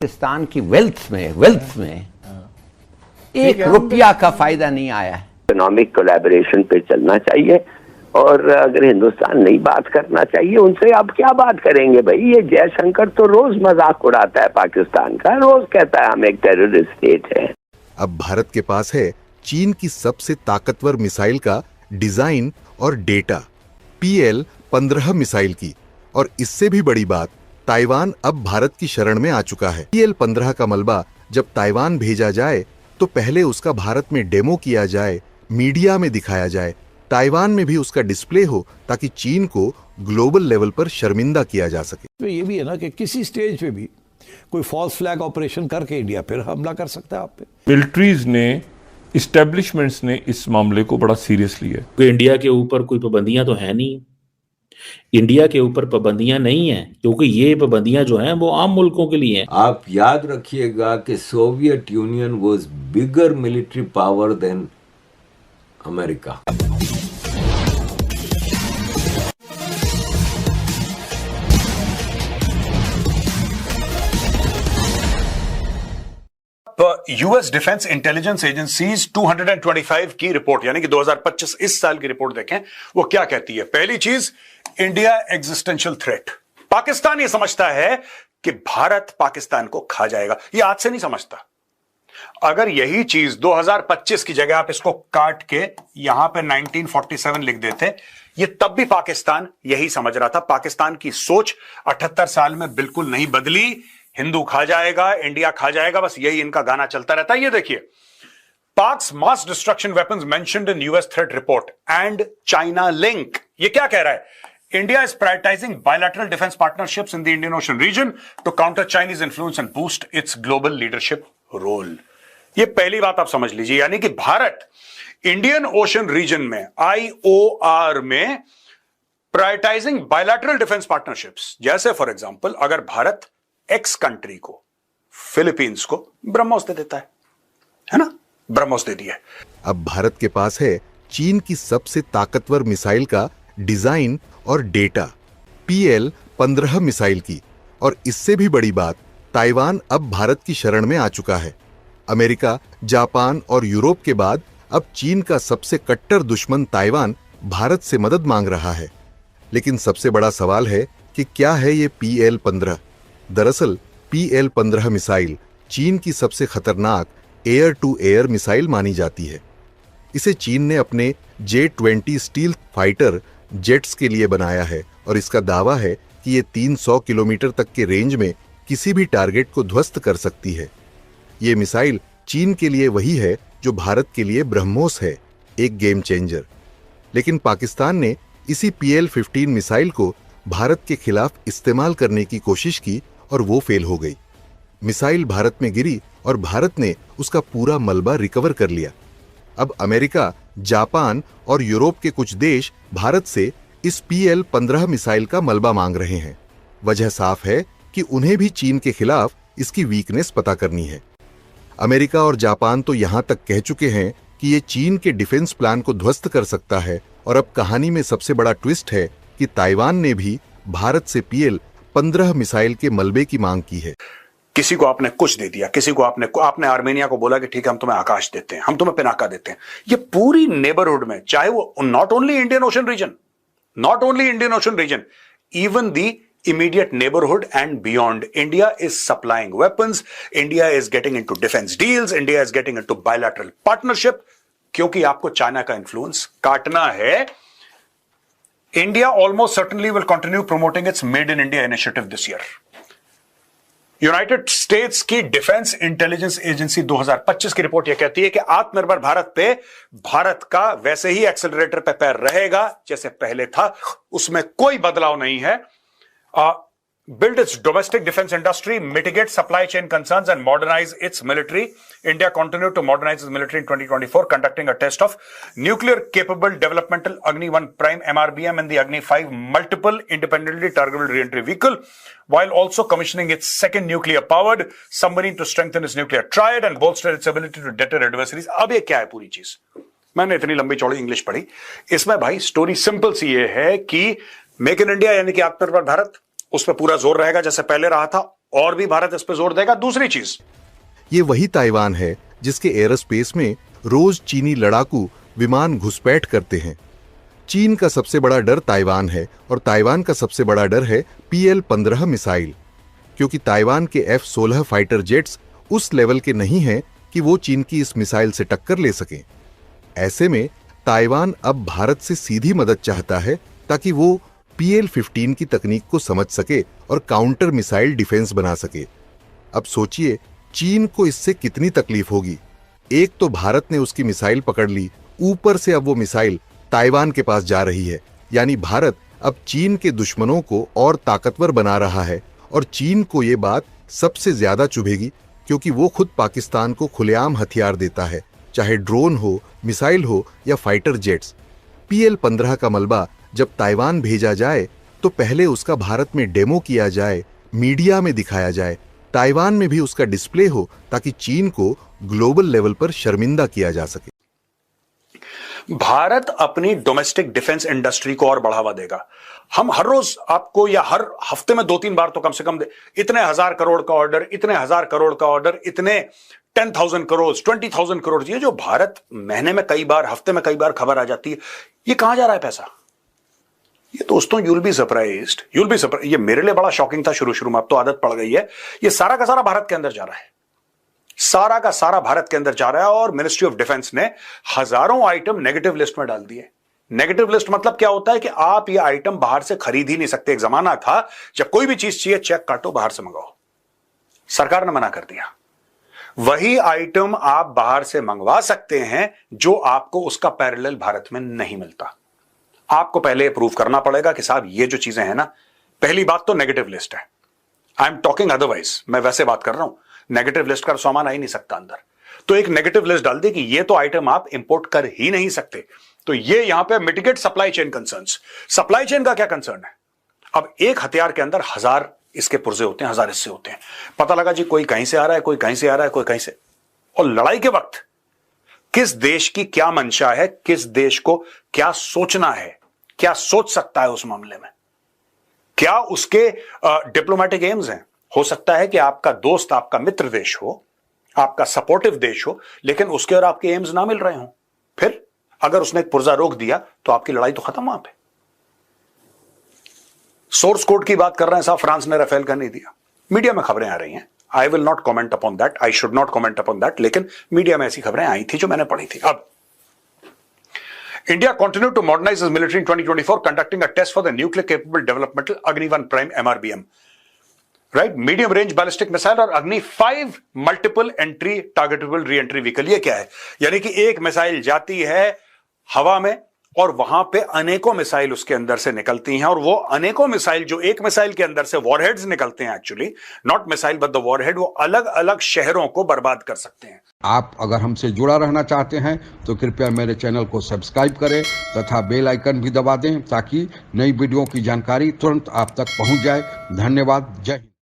पाकिस्तान की वेल्थ में एक रुपया का फायदा नहीं आया है। इकोनॉमिक कोलैबोरेशन पे चलना चाहिए और अगर हिंदुस्तान नहीं बात करना चाहिए उनसे अब क्या बात करेंगे भाई। ये जयशंकर तो रोज मजाक उड़ाता है पाकिस्तान का, रोज कहता है हम एक टेररिस्ट स्टेट है। अब भारत के पास है चीन की सबसे ताकतवर मिसाइल का डिजाइन और डेटा, PL-15 मिसाइल की। और इससे भी बड़ी बात, ताइवान अब भारत की शरण में आ चुका है। PL-15 का मलबा जब ताइवान भेजा जाए तो पहले उसका भारत में डेमो किया जाए, मीडिया में दिखाया जाए, ताइवान में भी उसका डिस्प्ले हो ताकि चीन को ग्लोबल लेवल पर शर्मिंदा किया जा सके। तो ये भी है ना कि किसी स्टेज पे भी कोई फॉल्स फ्लैग ऑपरेशन करके इंडिया फिर हमला कर सकता है आप पे। मिलिट्रीज ने, इस्टेब्लिशमेंट्स ने इस मामले को बड़ा सीरियस लिया। तो इंडिया के ऊपर कोई पाबंदियां तो है नहीं, इंडिया के ऊपर पाबंदियां नहीं है, क्योंकि ये पाबंदियां जो हैं वो आम मुल्कों के लिए हैं। आप याद रखिएगा कि Soviet Union was bigger military power than America. US defence intelligence agencies 225 की रिपोर्ट यानी कि 2025 इस साल की रिपोर्ट देखें, वो क्या कहती है। पहली चीज, इंडिया एग्जिस्टेंशियल थ्रेट। पाकिस्तान ये समझता है कि भारत पाकिस्तान को खा जाएगा। ये आज से नहीं समझता। अगर यही चीज 2025 की जगह आप इसको काट के यहां पे 1947 लिख देते, ये तब भी पाकिस्तान यही समझ रहा था। पाकिस्तान की सोच 78 साल में बिल्कुल नहीं बदली। हिंदू खा जाएगा, इंडिया खा जाएगा, बस यही इनका गाना चलता रहता है। ये देखिए, Pak's mass destruction weapons mentioned in US threat report and China link. ये क्या कह रहा है? India is prioritizing bilateral defense partnerships in the Indian Ocean region to counter Chinese influence and boost its global leadership role. ये पहली बात आप समझ लीजिए, यानी कि भारत इंडियन ओशन रीजन में IOR में प्रायोरिटाइजिंग बायलैटरल डिफेंस पार्टनरशिप्स। जैसे फॉर एग्जांपल, अगर भारत एक्स कंट्री को, फिलीपींस को ब्रह्मोस दे देता है ना, ब्रह्मोस दे दिया। अब भारत के पास है चीन की सबसे ताकतवर मिसाइल का डिजाइन और डेटा, PL-15 मिसाइल की। और इससे भी बड़ी बात, ताइवान अब भारत की शरण में आ चुका है। अमेरिका, जापान और यूरोप के बाद अब चीन का सबसे कट्टर दुश्मन ताइवान भारत से मदद मांग रहा है। लेकिन सबसे बड़ा सवाल है कि क्या है ये PL-15? दरअसल PL-15 मिसाइल चीन की सबसे खतरनाक एयर टू एयर मिसाइल मानी जाती है। इसे चीन ने अपने J-20 स्टील्थ फाइटर जेट्स के लिए बनाया है और इसका दावा है कि ये 300 किलोमीटर तक के रेंज में किसी भी टारगेट को ध्वस्त कर सकती है। ये मिसाइल चीन के लिए वही है जो भारत के लिए ब्रह्मोस है, एक गेम चेंजर। लेकिन पाकिस्तान ने इसी PL-15 मिसाइल को भारत के खिलाफ इस्तेमाल करने की कोशिश की और वो फेल हो गई। मिसाइल भारत में गिरी और भारत ने उसका पूरा मलबा रिकवर कर लिया। अब अमेरिका, जापान और यूरोप के कुछ देश भारत से इस PL-15 मिसाइल का मलबा मांग रहे हैं। वजह साफ है कि उन्हें भी चीन के खिलाफ इसकी वीकनेस पता करनी है। अमेरिका और जापान तो यहां तक कह चुके हैं कि ये चीन के डिफेंस प्लान को ध्वस्त कर सकता है। और अब कहानी में सबसे बड़ा ट्विस्ट है कि ताइवान ने भी भारत से PL-15 मिसाइल के मलबे की मांग की है। किसी को आपने कुछ दे दिया, किसी को आपने आर्मेनिया को बोला कि ठीक है हम तुम्हें आकाश देते हैं, हम तुम्हें पिनाका देते हैं। ये पूरी नेबरहुड में, चाहे वो not only Indian Ocean region, even the immediate neighborhood and beyond, India is supplying weapons, India is getting into defense deals, India is getting into bilateral partnership, क्योंकि आपको चाइना का इंफ्लुएंस काटना है। India almost certainly will continue promoting its Made in India initiative this year. United states की defence intelligence agency 2025 की report यह कहती है कि आत्मनिर्भर भारत पे भारत का वैसे ही एक्सेलरेटर पे पैर रहेगा जैसे पहले था, उसमें कोई बदलाव नहीं है। Build its domestic defense industry, mitigate supply chain concerns and modernize its military. India continued to modernize its military in 2024, conducting a test of nuclear-capable developmental Agni-1 Prime MRBM and the Agni-5 multiple independently targetable re-entry vehicle, while also commissioning its second nuclear-powered submarine to strengthen its nuclear triad and bolster its ability to deter adversaries. अब ये क्या है पूरी चीज? मैंने इतनी लंबी चौड़ी इंग्लिश पढ़ी, इसमें भाई स्टोरी सिंपल सी ये है कि मेक इन इंडिया यानी कि आत्मनिर्भर भारत, उस पर पूरा जोर रहेगा जैसे पहले रहा था। और भी भारत इस पर जोर देगा। दूसरी चीज, ये वही ताइवान है जिसके एयरोस्पेस में रोज चीनी लड़ाकू विमान घुसपैठ करते हैं। चीन का सबसे बड़ा डर ताइवान है और ताइवान का सबसे बड़ा डर है PL-15 मिसाइल, क्योंकि ताइवान के F-16 फाइटर जेट्स उस लेवल के नहीं हैं कि वो चीन की इस मिसाइल से टक्कर ले सकें। ऐसे में ताइवान अब भारत से सीधी मदद चाहता है ताकि वो PL-15 की तकनीक को समझ सके और काउंटर मिसाइल डिफेंस बना सके। अब सोचिए चीन को इससे कितनी तकलीफ होगी। एक तो भारत ने उसकी मिसाइल पकड़ ली, ऊपर से अब वो मिसाइल ताइवान के पास जा रही है, यानी भारत अब चीन के दुश्मनों को और ताकतवर बना रहा है। और चीन को ये बात सबसे ज्यादा चुभेगी क्योंकि वो खुद पाकिस्तान को खुलेआम हथियार देता है, चाहे ड्रोन हो, मिसाइल हो या फाइटर जेट्स। PL-15 का मलबा जब ताइवान भेजा जाए तो पहले उसका भारत में डेमो किया जाए, मीडिया में दिखाया जाए, ताइवान में भी उसका डिस्प्ले हो ताकि चीन को ग्लोबल लेवल पर शर्मिंदा किया जा सके। भारत अपनी डोमेस्टिक डिफेंस इंडस्ट्री को और बढ़ावा देगा। हम हर रोज आपको या हर हफ्ते में 2-3 बार तो कम से कम इतने 1000 करोड़ का ऑर्डर, इतने 1000 करोड़ का ऑर्डर, इतने 10,000 करोड़, 20,000 करोड़, ये जो भारत महीने में कई बार, हफ्ते में कई बार खबर आ जाती है, ये कहां जा रहा है पैसा? ये दोस्तों यूल बी सरप्राइज्ड, ये मेरे लिए बड़ा शॉकिंग था शुरू में, अब तो आदत पड़ गई है। ये सारा का सारा भारत के अंदर जा रहा है, सारा का सारा भारत के अंदर जा रहा है। और मिनिस्ट्री ऑफ डिफेंस ने हजारों आइटम नेगेटिव लिस्ट में डाल दिए। नेगेटिव लिस्ट मतलब क्या होता है कि आप ये आइटम बाहर से खरीद ही नहीं सकते। एक जमाना था जब कोई भी चीज चाहिए चेक काटो, बाहर से मंगाओ, सरकार ने मना कर दिया। वही आइटम आप बाहर से मंगवा सकते हैं जो आपको उसका पैरेलल भारत में नहीं मिलता। आपको पहले प्रूव करना पड़ेगा कि साहब ये जो चीजें हैं ना, पहली बात तो नेगेटिव लिस्ट है। आई एम टॉकिंग अदरवाइज, मैं वैसे बात कर रहा हूं, नेगेटिव लिस्ट का सामान आ ही नहीं सकता अंदर। तो एक नेगेटिव लिस्ट डाल दे कि ये तो आइटम आप इंपोर्ट कर ही नहीं सकते। तो ये यहां पे mitigate supply chain concerns. Supply chain का क्या कंसर्न है? अब एक हथियार के अंदर 1000 इसके पुर्जे होते हैं, 1000 हिस्से होते हैं। पता लगा जी कोई कहीं से आ रहा है, कोई कहीं से आ रहा है, कोई कहीं से। और लड़ाई के वक्त किस देश की क्या मंशा है, किस देश को क्या सोचना है, क्या सोच सकता है उस मामले में, क्या उसके डिप्लोमेटिक एम्स हैं। हो सकता है कि आपका दोस्त, आपका मित्र देश हो, आपका सपोर्टिव देश हो, लेकिन उसके और आपके एम्स ना मिल रहे हो। फिर अगर उसने एक पुर्जा रोक दिया तो आपकी लड़ाई तो खत्म वहां पे। सोर्स कोड की बात कर रहे हैं साहब, फ्रांस ने राफेल का नहीं दिया, मीडिया में खबरें आ रही हैं। I will not comment upon that, I should not comment upon that, लेकिन मीडिया में ऐसी खबरें आई थी जो मैंने पढ़ी थी। अब India continued to modernize its military in 2024, conducting a test for the nuclear capable developmental Agni-1 Prime MRBM, right? Medium range ballistic missile और Agni-5 multiple entry targetable re-entry vehicle। ये क्या है? यानी कि एक मिसाइल जाती है हवा में और वहां पे अनेकों मिसाइल उसके अंदर से निकलती हैं, और वो अनेकों मिसाइल, जो एक मिसाइल के अंदर से वॉरहेड्स निकलते हैं, actually not missile but the warhead, वो अलग अलग शहरों को बर्बाद कर सकते हैं। आप अगर हमसे जुड़ा रहना चाहते हैं तो कृपया मेरे चैनल को सब्सक्राइब करें तथा बेल आइकन भी दबा दें ताकि नई वीडियो की जानकारी तुरंत आप तक पहुंच जाए। धन्यवाद। जय हिंद।